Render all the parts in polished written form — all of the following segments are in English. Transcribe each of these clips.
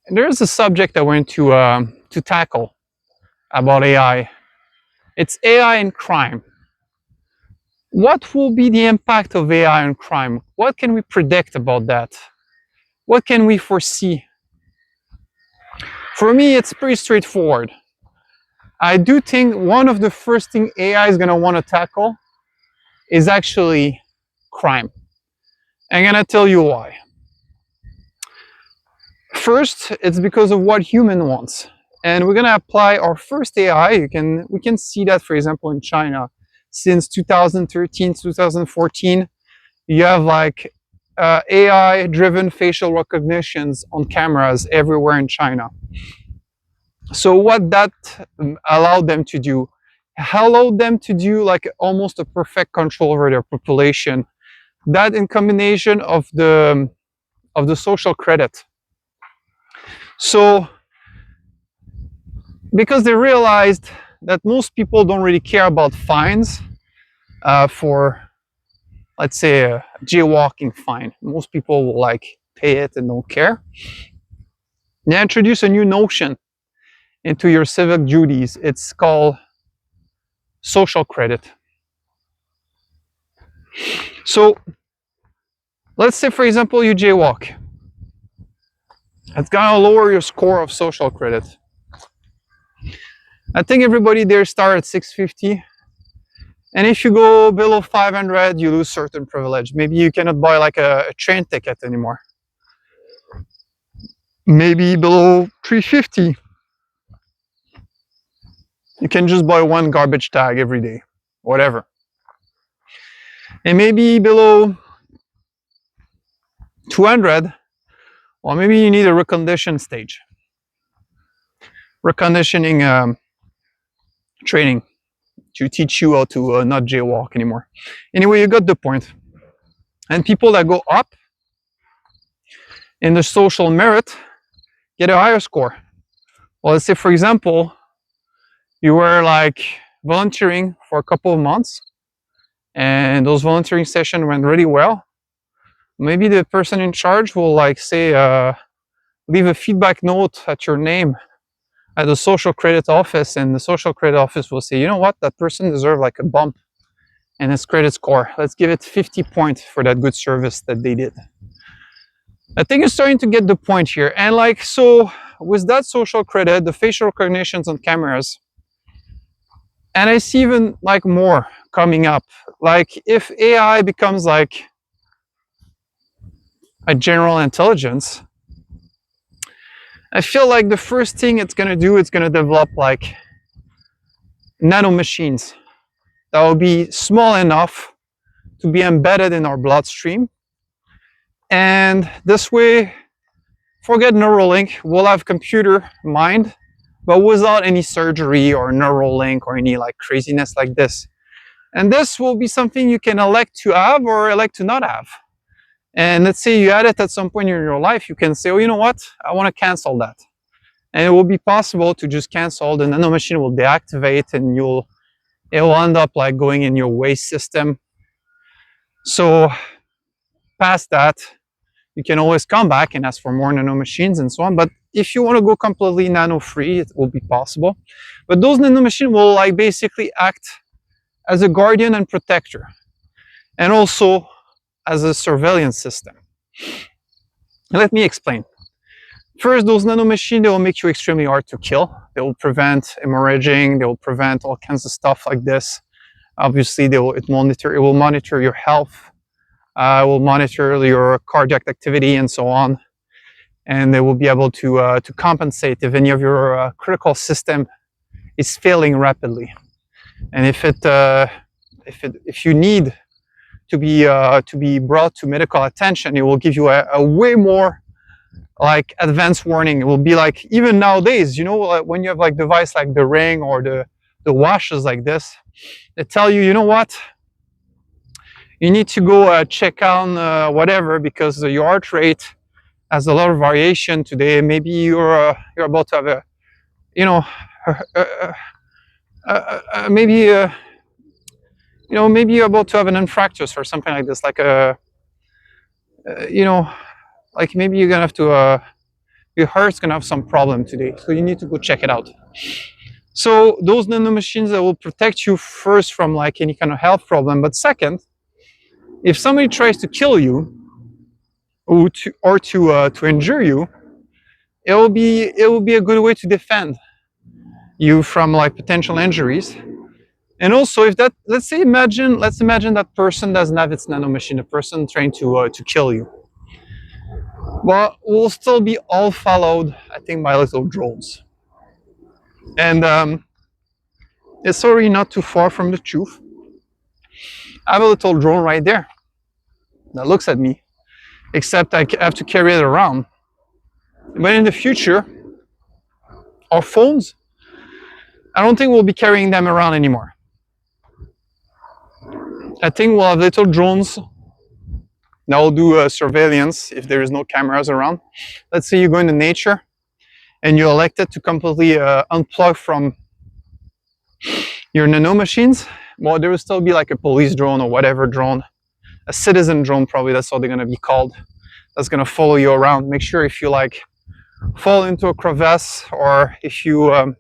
And there's a subject I want to tackle about AI. It's AI and crime. What will be the impact of AI on crime? What can we predict about that? What can we foresee? For me, it's pretty straightforward. I do think one of the first thing AI is going to want to tackle is actually crime. I'm going to tell you why. First, it's because of what human wants. And we're going to apply our first AI. We can see that, for example, in China. Since 2013, 2014, you have like AI-driven facial recognitions on cameras everywhere in China. So what that allowed them to do, like almost a perfect control over their population. That in combination of the social credit. So because they realized that most people don't really care about fines for, let's say, a jaywalking fine. Most people will like pay it and don't care. They introduce a new notion into your civic duties. It's called social credit. So let's say, for example, you jaywalk. It's gonna lower your score of social credit. I think everybody there starts at 650. And if you go below 500, you lose certain privilege. Maybe you cannot buy like a train ticket anymore. Maybe below 350, you can just buy one garbage tag every day, whatever. And maybe below 200, well, maybe you need a recondition stage. Reconditioning training to teach you how to not jaywalk anymore. Anyway, you got the point. And people that go up in the social merit get a higher score. Well, let's say, for example, you were like volunteering for a couple of months and those volunteering sessions went really well. Maybe the person in charge will like say, leave a feedback note at your name at the social credit office, and the social credit office will say, you know what, that person deserves like a bump in his credit score. Let's give it 50 points for that good service that they did. I think you're starting to get the point here. And like, so with that social credit, the facial recognitions on cameras, and I see even like more coming up. Like if AI becomes like a general intelligence, I feel like the first thing it's going to do, it's going to develop like nano machines that will be small enough to be embedded in our bloodstream. And this way, forget Neuralink, we'll have computer mind, but without any surgery or Neuralink or any like craziness like this. And this will be something you can elect to have or elect to not have. And let's say you add it at some point in your life, you can say, oh, you know what? I want to cancel that. And it will be possible to just cancel. The nanomachine will deactivate and it will end up like going in your waste system. So past that, you can always come back and ask for more nanomachines and so on. But if you want to go completely nano-free, it will be possible. But those nanomachines will like basically act as a guardian and protector, and also as a surveillance system. Let me explain. First, those nanomachines, they will make you extremely hard to kill. They will prevent hemorrhaging. They will prevent all kinds of stuff like this. Obviously, it will monitor your health. It will monitor your cardiac activity and so on. And they will be able to compensate if any of your critical system is failing rapidly. And if you need to be brought to medical attention, it will give you a way more like advanced warning. It will be like, even nowadays, you know, like when you have like device like the Ring or the watches like this, they tell you, you know what, you need to go check on whatever, because your heart rate has a lot of variation today. Maybe you're about to have a, you know, maybe you know, maybe you're about to have an infarctus or something like this, like a, you know, like maybe you're gonna have to your heart's gonna have some problem today. So you need to go check it out. So those nanomachines that will protect you first from like any kind of health problem, but second, if somebody tries to kill you or to injure you, it will be a good way to defend you from like potential injuries. And also, if that, let's imagine that person doesn't have its nanomachine, a person trying to kill you. Well, we'll still be all followed, I think, by little drones. And it's already not too far from the truth. I have a little drone right there that looks at me, except I have to carry it around. But in the future, our phones, I don't think we'll be carrying them around anymore. I think we'll have little drones that will do surveillance if there is no cameras around. Let's say you go into nature and you're elected to completely unplug from your nanomachines. Well, there will still be like a police drone or whatever drone, a citizen drone probably, that's how they're going to be called, that's going to follow you around. Make sure if you like fall into a crevasse or if you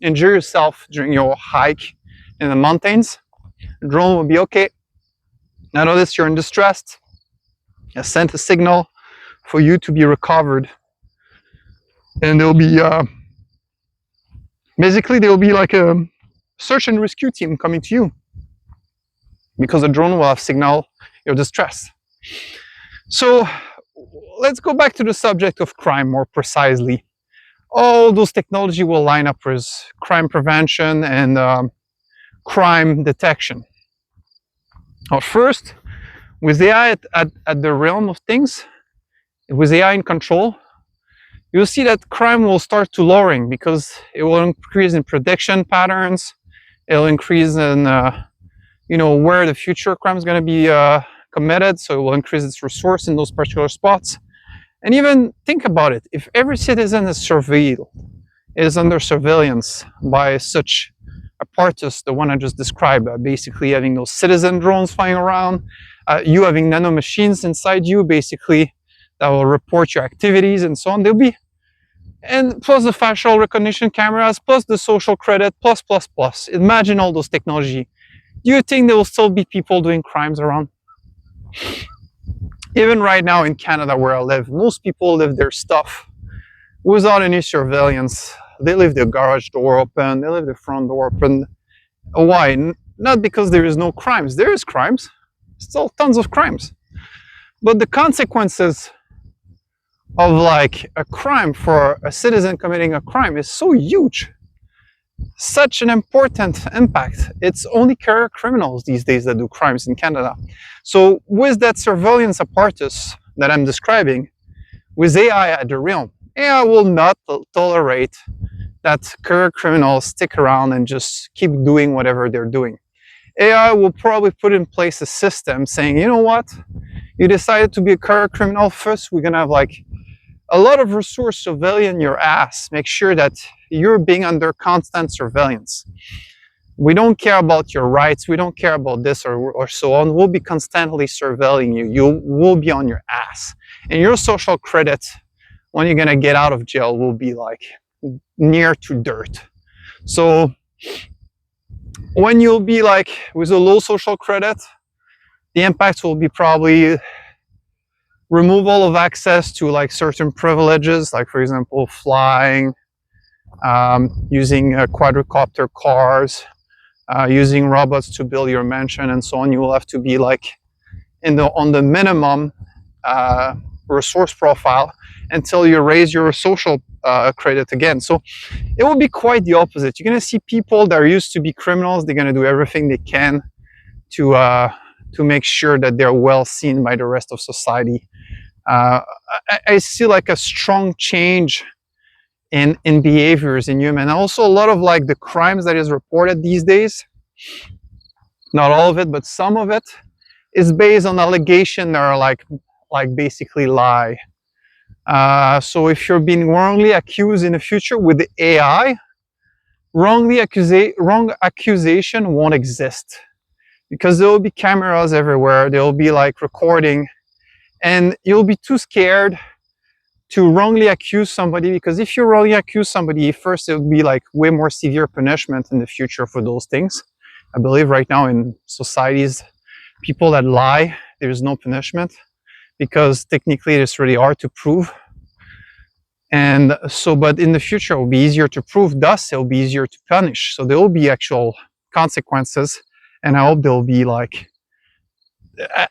injure yourself during your hike in the mountains, the drone will be okay. Now notice you're in distress. I sent a signal for you to be recovered, and there'll be basically there will be like a search and rescue team coming to you because the drone will have signal your distress. So let's go back to the subject of crime more precisely. All those technology will line up with crime prevention and crime detection. Now, first, with AI at the realm of things, with AI in control, you'll see that crime will start to lowering because it will increase in prediction patterns. It'll increase in where the future crime is going to be committed. So it will increase its resource in those particular spots. And even think about it: if every citizen is surveilled, is under surveillance by such apparatus, the one I just described, basically having those citizen drones flying around, you having nanomachines inside you, basically that will report your activities and so on. There'll be, and plus the facial recognition cameras, plus the social credit, plus. Imagine all those technology. Do you think there will still be people doing crimes around? Even right now in Canada where I live, most people leave their stuff without any surveillance. They leave their garage door open, they leave the front door open. Why? Not because there is no crimes. There is crimes, still tons of crimes. But the consequences of like a crime for a citizen committing a crime is so huge. Such an important impact. It's only career criminals these days that do crimes in Canada. So with that surveillance apparatus that I'm describing, with AI at the realm, AI will not tolerate that career criminals stick around and just keep doing whatever they're doing. AI will probably put in place a system saying, you know what, you decided to be a career criminal, first we're gonna have like a lot of resource surveilling your ass, make sure that you're being under constant surveillance. We don't care about your rights, we don't care about this or so on. We'll be constantly surveilling you. You will be on your ass. And your social credit, when you're gonna get out of jail, will be like near to dirt. So when you'll be like with a low social credit, the impacts will be probably removal of access to like certain privileges, like for example flying, using quadricopter cars, using robots to build your mansion and so on. You will have to be like on the minimum resource profile until you raise your social credit again. So it will be quite the opposite. You're going to see people that are used to be criminals, they're going to do everything they can to make sure that they're well seen by the rest of society. I see like a strong change in behaviors in human. Also a lot of like the crimes that is reported these days, not all of it, but some of it is based on allegation that are like basically lie. So if you're being wrongly accused in the future with the AI, wrong accusation won't exist because there will be cameras everywhere. There will be like recording, and you'll be too scared to wrongly accuse somebody, because if you wrongly accuse somebody, first it would be like way more severe punishment in the future for those things. I believe right now in societies, people that lie, there's no punishment because technically it's really hard to prove. And so, but in the future, it will be easier to prove, thus it will be easier to punish. So there will be actual consequences. And I hope there will be like,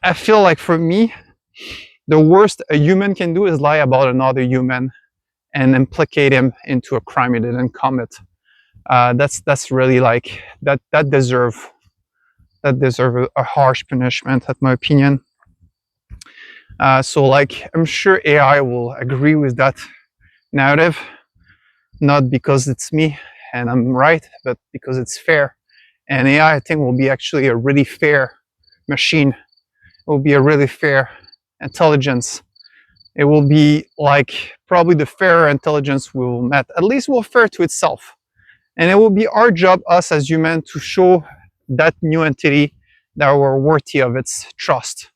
I feel like for me, the worst a human can do is lie about another human and implicate him into a crime he didn't commit. That's really like, that deserve a harsh punishment, in my opinion. So like, I'm sure AI will agree with that narrative, not because it's me and I'm right, but because it's fair. And AI, I think, will be actually a really fair machine. It will be a really fair intelligence. It will be like probably the fairer intelligence we will met, at least will fair to itself. And it will be our job, us as humans, to show that new entity that we're worthy of its trust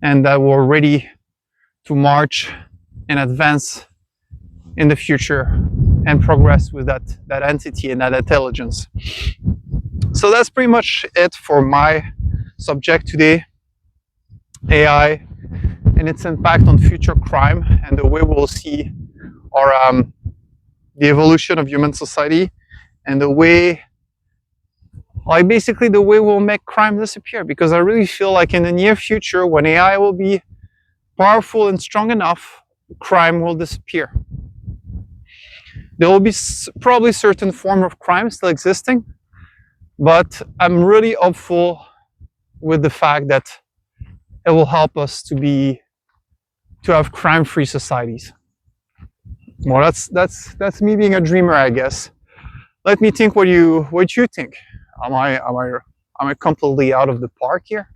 and that we're ready to march and advance in the future and progress with that entity and that intelligence. So that's pretty much it for my subject today, AI and its impact on future crime and the way we'll see our the evolution of human society and the way, like basically the way we'll make crime disappear. Because I really feel like in the near future, when AI will be powerful and strong enough, crime will disappear. There will be probably certain form of crime still existing, but I'm really hopeful with the fact that it will help us to have crime-free societies. Well, that's me being a dreamer, I guess. Let me think what you think. Am I completely out of the park here?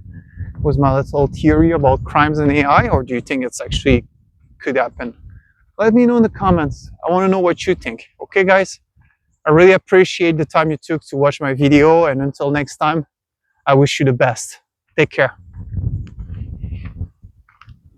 Was my little theory about crimes and AI, or do you think it's actually could happen? Let me know in the comments. I want to know what you think. Okay, guys? I really appreciate the time you took to watch my video, and until next time, I wish you the best. Take care.